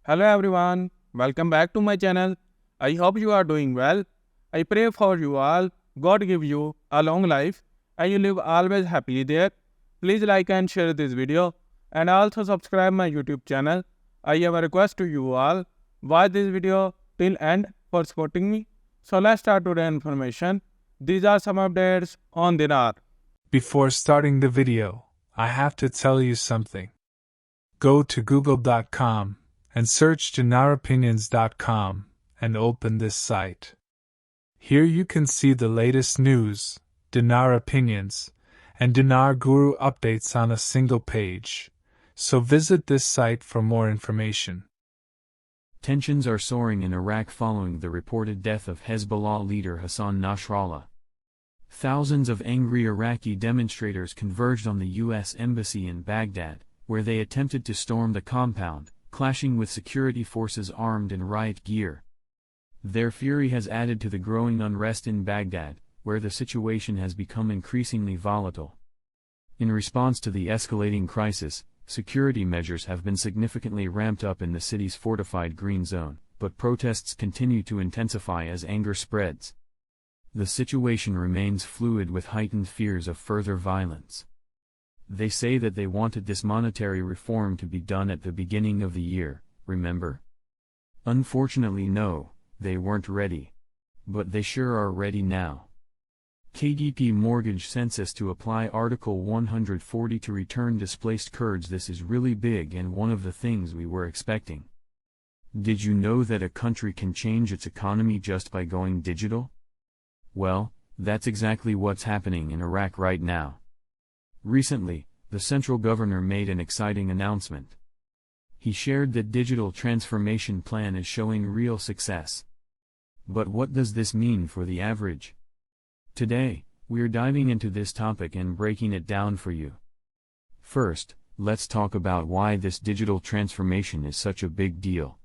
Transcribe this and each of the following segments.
Hello everyone, welcome back to my channel. I hope you are doing well. I pray for you all. God give you a long life and you live always happily there. Please like and share this video and also subscribe my YouTube channel. I have a request to you all. Watch this video till end for supporting me. So let's start today's information. These are some updates on Dinar. Before starting the video, I have to tell you something. Go to google.com and search dinaropinions.com and open this site. Here you can see the latest news, Dinar opinions, and Dinar Guru updates on a single page. So visit this site for more information. Tensions are soaring in Iraq following the reported death of Hezbollah leader Hassan Nasrallah. Thousands of angry Iraqi demonstrators converged on the U.S. Embassy in Baghdad, where they attempted to storm the compound, clashing with security forces armed in riot gear. Their fury has added to the growing unrest in Baghdad, where the situation has become increasingly volatile. In response to the escalating crisis, security measures have been significantly ramped up in the city's fortified green zone, but protests continue to intensify as anger spreads. The situation remains fluid with heightened fears of further violence. They say that they wanted this monetary reform to be done at the beginning of the year, remember? Unfortunately no, they weren't ready. But they sure are ready now. KDP mortgage census to apply Article 140 to return displaced Kurds. This is really big and one of the things we were expecting. Did you know that a country can change its economy just by going digital? Well, that's exactly what's happening in Iraq right now. Recently, the central governor made an exciting announcement. He shared that digital transformation plan is showing real success. But what does this mean for the average? Today, we're diving into this topic and breaking it down for you. First, let's talk about why this digital transformation is such a big deal.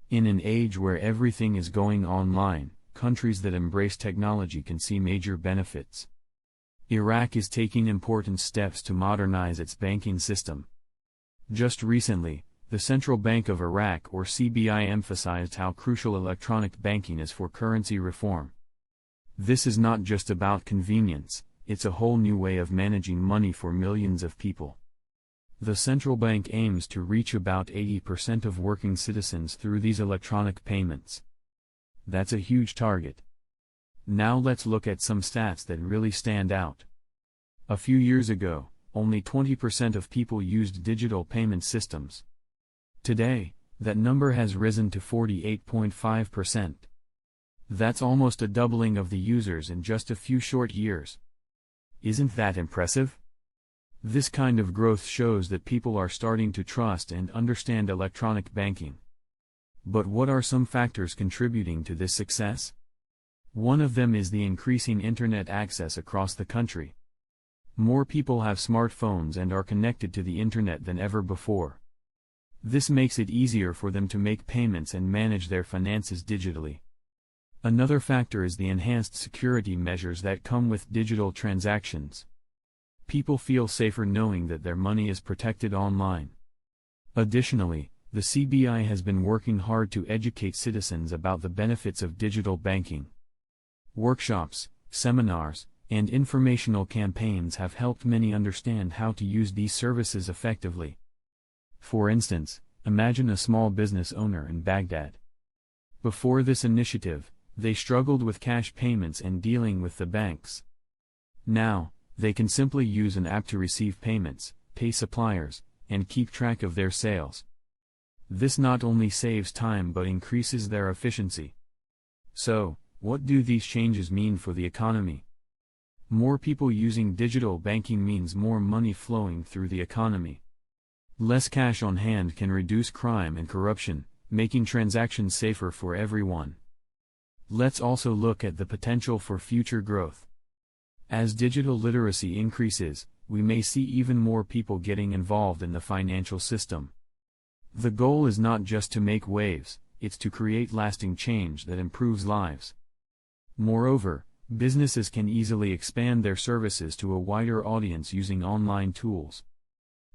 In an age where everything is going online, countries that embrace technology can see major benefits. Iraq is taking important steps to modernize its banking system. Just recently, the Central Bank of Iraq or CBI emphasized how crucial electronic banking is for currency reform. This is not just about convenience, it's a whole new way of managing money for millions of people. The central bank aims to reach about 80% of working citizens through these electronic payments. That's a huge target. Now let's look at some stats that really stand out. A few years ago, only 20% of people used digital payment systems. Today, that number has risen to 48.5%. That's almost a doubling of the users in just a few short years. Isn't that impressive? This kind of growth shows that people are starting to trust and understand electronic banking. But what are some factors contributing to this success? One of them is the increasing internet access across the country. More people have smartphones and are connected to the internet than ever before. This makes it easier for them to make payments and manage their finances digitally. Another factor is the enhanced security measures that come with digital transactions. People feel safer knowing that their money is protected online. Additionally, the CBI has been working hard to educate citizens about the benefits of digital banking. Workshops, seminars, and informational campaigns have helped many understand how to use these services effectively. For instance, imagine a small business owner in Baghdad. Before this initiative, they struggled with cash payments and dealing with the banks. Now, they can simply use an app to receive payments, pay suppliers, and keep track of their sales. This not only saves time but increases their efficiency. So, what do these changes mean for the economy? More people using digital banking means more money flowing through the economy. Less cash on hand can reduce crime and corruption, making transactions safer for everyone. Let's also look at the potential for future growth. As digital literacy increases, we may see even more people getting involved in the financial system. The goal is not just to make waves, it's to create lasting change that improves lives. Moreover, businesses can easily expand their services to a wider audience using online tools.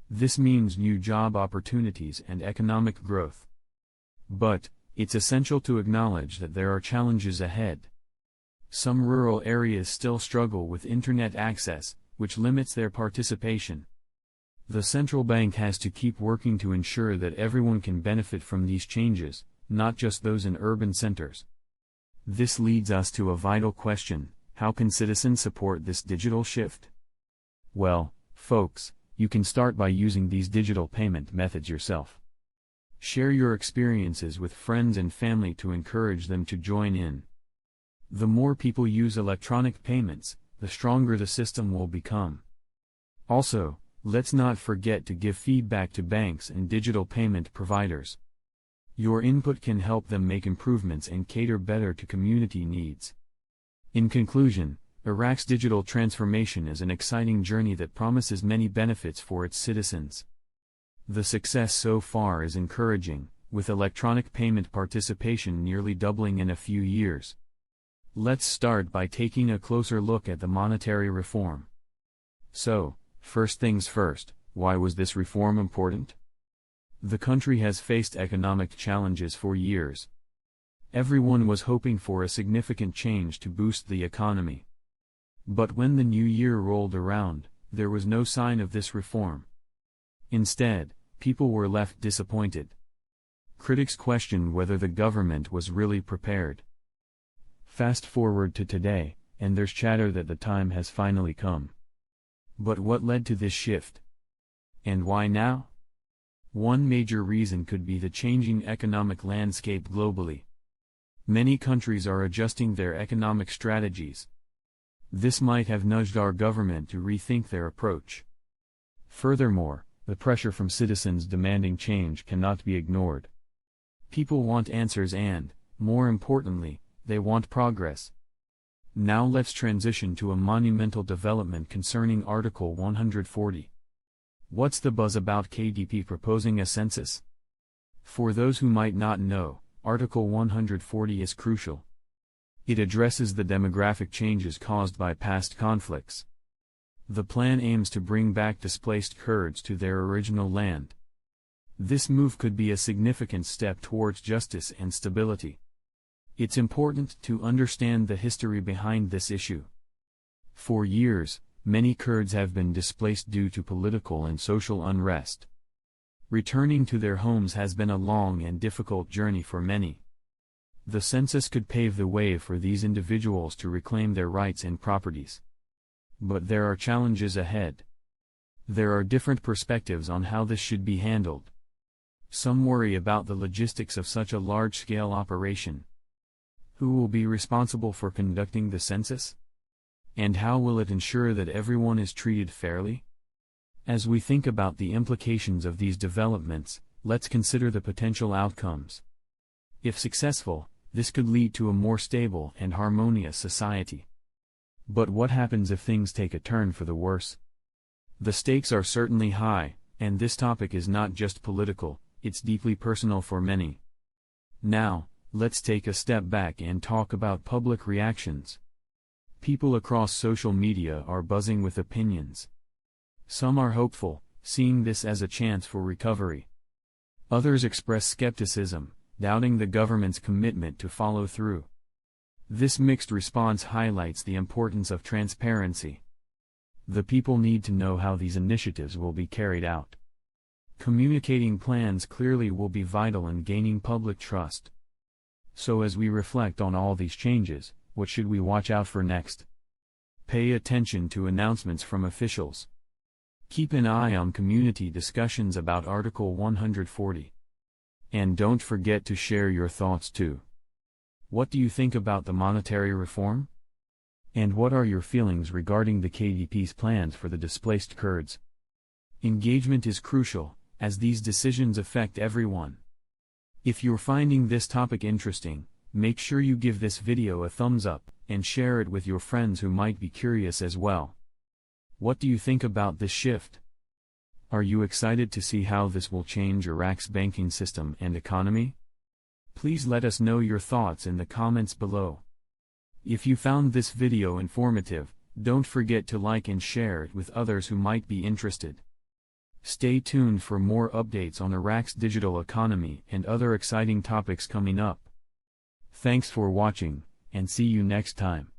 This means new job opportunities and economic growth. But, it's essential to acknowledge that there are challenges ahead. Some rural areas still struggle with internet access, which limits their participation. The central bank has to keep working to ensure that everyone can benefit from these changes, not just those in urban centers. This leads us to a vital question: how can citizens support this digital shift? Well, folks, you can start by using these digital payment methods yourself. Share your experiences with friends and family to encourage them to join in. The more people use electronic payments, the stronger the system will become. Also, let's not forget to give feedback to banks and digital payment providers. Your input can help them make improvements and cater better to community needs. In conclusion, Iraq's digital transformation is an exciting journey that promises many benefits for its citizens. The success so far is encouraging, with electronic payment participation nearly doubling in a few years. Let's start by taking a closer look at the monetary reform. So, first things first, why was this reform important? The country has faced economic challenges for years. Everyone was hoping for a significant change to boost the economy. But when the new year rolled around, there was no sign of this reform. Instead, people were left disappointed. Critics questioned whether the government was really prepared. Fast forward to today, and there's chatter that the time has finally come. But what led to this shift? And why now? One major reason could be the changing economic landscape globally. Many countries are adjusting their economic strategies. This might have nudged our government to rethink their approach. Furthermore, the pressure from citizens demanding change cannot be ignored. People want answers and, more importantly, they want progress. Now let's transition to a monumental development concerning Article 140. What's the buzz about KDP proposing a census? For those who might not know, Article 140 is crucial. It addresses the demographic changes caused by past conflicts. The plan aims to bring back displaced Kurds to their original land. This move could be a significant step towards justice and stability. It's important to understand the history behind this issue. For years, many Kurds have been displaced due to political and social unrest. Returning to their homes has been a long and difficult journey for many. The census could pave the way for these individuals to reclaim their rights and properties. But there are challenges ahead. There are different perspectives on how this should be handled. Some worry about the logistics of such a large-scale operation. Who will be responsible for conducting the census? And how will it ensure that everyone is treated fairly? As we think about the implications of these developments, let's consider the potential outcomes. If successful, this could lead to a more stable and harmonious society. But what happens if things take a turn for the worse? The stakes are certainly high, and this topic is not just political, it's deeply personal for many. Now, let's take a step back and talk about public reactions. People across social media are buzzing with opinions. Some are hopeful, seeing this as a chance for recovery. Others express skepticism, doubting the government's commitment to follow through. This mixed response highlights the importance of transparency. The people need to know how these initiatives will be carried out. Communicating plans clearly will be vital in gaining public trust. So as we reflect on all these changes, what should we watch out for next? Pay attention to announcements from officials. Keep an eye on community discussions about Article 140. And don't forget to share your thoughts too. What do you think about the monetary reform? And what are your feelings regarding the KDP's plans for the displaced Kurds? Engagement is crucial, as these decisions affect everyone. If you're finding this topic interesting, make sure you give this video a thumbs up, and share it with your friends who might be curious as well. What do you think about this shift? Are you excited to see how this will change Iraq's banking system and economy? Please let us know your thoughts in the comments below. If you found this video informative, don't forget to like and share it with others who might be interested. Stay tuned for more updates on Iraq's digital economy and other exciting topics coming up. Thanks for watching, and see you next time.